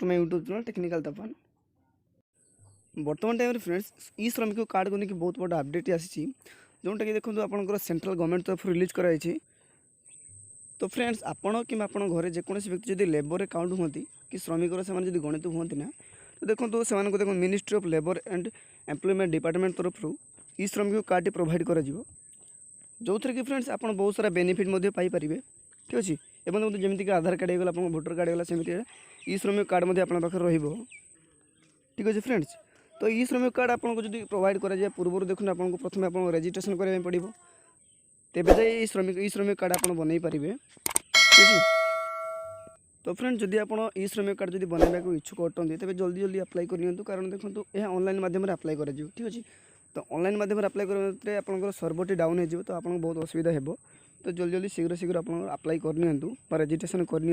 To my YouTube channel technical Tapan. बर्तमान time friends ई श्रमिक card को लेकिन बहुत बड़ा अपडेट आसी जोटा कि देखो आप सेंट्रल गवर्नमेंट तरफ रिलीज कराई। तो फ्रेंड्स आपण कि घर जेकोसी व्यक्ति जब लेबर काउंट होती कि श्रमिक से गणित होती ना तो देखो से देखो ministry of labour and employment department तरफ ई श्रमिक कार्ड प्रोवाइड कर जो थे कि फ्रेंड्स आप बहुत सारा बेनिफिट पाइपर ठीक अच्छे एवं जमीक आधार कार्ड होगा आप भोटर कार्ड होगा सेमती ई श्रमिक कार्ड पाखे रही ठीक अच्छे फ्रेंड्स। तो ई श्रमिक कार्ड आपको जब प्रोवाइड कराए पूर्व देखो आपको प्रथम आप रजिस्ट्रेशन कराया पड़ो तेज जाए ई श्रमिक कार्ड आप बनई पारे ठीक है। तो फ्रेंड्स जदि आप ई श्रमिक कार्ड जब बनवाक इच्छुक अटंती तेज जल्दी जल्दी अप्लाई करूँ कारण देखो यह ऑनलाइन माध्यम अप्लाई कर ठीक अच्छे। तो ऑनलाइन माध्यम अप्लाई करते आप सर्वर डाउन हो तो आपको बहुत असुविधा हो तो जल्दी जल्दी शीघ्र शीघ्र आप अप्लाई करनी रजिस्ट्रेशन करनी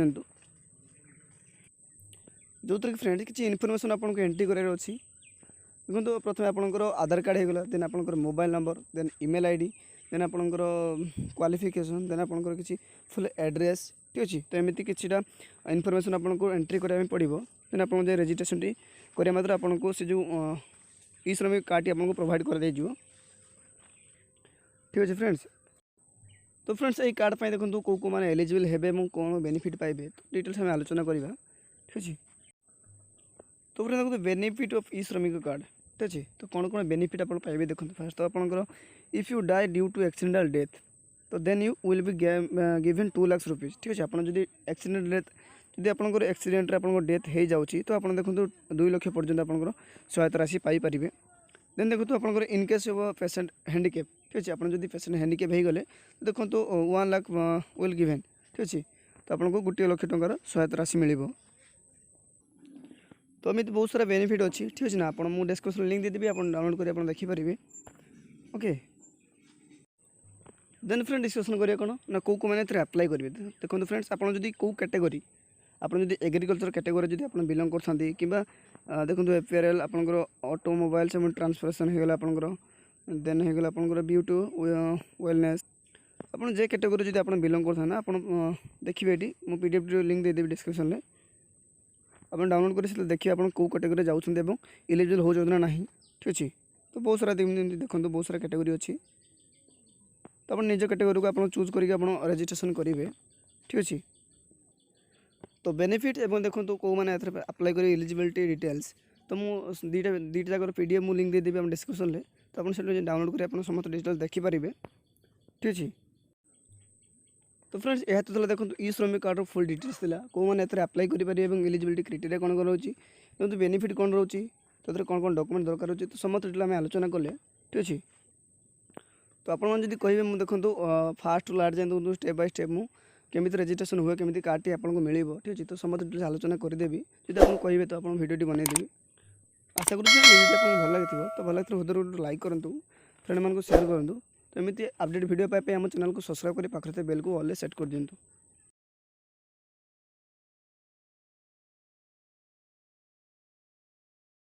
जो थी फ्रेंड्स किसी इनफर्मेशन आपको एंट्री करार अच्छी देखो प्रथम आपंकर आधार कार्ड होगा देन आपंकर mobile number then email ID then आपंकर क्वालिफिकेशन देन आपंकर किसी फुल एड्रेस ठीक अच्छे। तो एमती किसीटा इनफर्मेशन आपको एंट्री कराया पड़ो देन आप रजिस्ट्रेशन टी करा मात्र आपको से जो ई श्रमिक कार्ड आपको प्रोवाइड कर ठीक अच्छे फ्रेंड्स। तो फ्रेंड्स ये कार्ड पर देखो कौ कौ मैंने एलिजिबल हे कौन बेनिफिट पाइबे तो डिटेल्स आम आलोचना करवा ठीक अच्छे। तो फ्रेंड्स देखो बेनिफिट ऑफ ई श्रमिक कार्ड ठीक अच्छे। तो कौन कौन बेनिफिट आप पाइबे देखो फास्ट तो आपंकर if you die due to accidental death तो then you will be given 2 lakh rupees ठीक अच्छे। आप एक्सीडेंट डेथ जब आपंकर एक्सीडेंट आप डेथ हो जाऊँगी तो आप देखो 2 लाख पर्यटन आप सहायता राशि पाइपर। देन देखो आपंकर इन केस ऑफ पेसेंट हैंडिकेप ठीक अच्छे आप पेसेंट हैंडिकेप हो गले तो देखो 1 लाख विल गिवन ठीक अच्छे। तो आपको 1 लाख टंकार सहायता राशि मिल। तो एमती बहुत सारा बेनिफिट अच्छी ठीक अच्छे ना आप डिस्क्रिप्शन लिंक देदेवी आप डाउनलोड कर देखिपारे ओके। देन फ्रेंड डिस्कसन करिए कौन ना कौ कौ मैंने अप्लाई करेंगे देखो फ्रेंड्स आप कौ कैटेगरी आप एग्रीकल्चर कैटेगरी जब आप बिलंग करते कि देखो एपीआरएल आपंकर ऑटोमोबाइल्स एवं ट्रांसपोर्टेशन होगा आपंकर देन होगा आपंकर ब्यूटी वेलनेस आप जे कैटेगरी जब आप बिलंग करते ना आप देखिए ये मुझे पीडीएफ लिंक देदेवी डिस्क्रिप्शन में आप डाउनलोड कर देखिए आप कौ कैटेगरी जाऊँच एलिजिबल हो ना नहीं ठीक अच्छे। तो बहुत सारा देखो बहुत सारा कैटेगरी अच्छी तो आप निज कैटेगरी को आप चूज करके रजिस्ट्रेशन करेंगे ठीक अच्छे। तो बेनिफिट एवं देखो कौ मैंने अप्लाई कर एलिजिबिलिटी डिटेल्स तो मुझे दीटा जाकर पीडीएफ मुझे लिंक देदेवी आप डिस्क्रिप्शन में तो आप डाउनलोड कर समस्त डिटेल्स देखिपारे ठीक अच्छे। तो फ्रेंड्स यह तो देखो ई श्रमिक कार्ड फुल डिटेल्स था कौ मैंने अप्लाई करेंगे एलिजिबिलिटी क्राइटेरिया कौन कौन रोचे देखो बेनिफिट कौन रोचे तो कौन कौन डॉक्यूमेंट दरकार होती तो समस्त डिटेल आम आलोचना कले ठीक अच्छे। तो आप कहे मुझे देखो फास्ट लास्ट जाए स्टेप बाय स्टेप मुझे रजिस्ट्रेशन हुए केमी कार्ड आपको मिल ठीक अच्छे। तो समस्त डिटेल्स आलोचना करदेवी जब आप कहे तो आप भिडियो बनईदेवी आशा करूँ भल लगी तो भल लगे लाइक करूँ फ्रेंड मानक शेयर करूँ। तो एमती अपडेट वीडियो पाइप आम चैनल को सब्सक्राइब कर पाखे बेल को ऑल सेट कर दिंतु।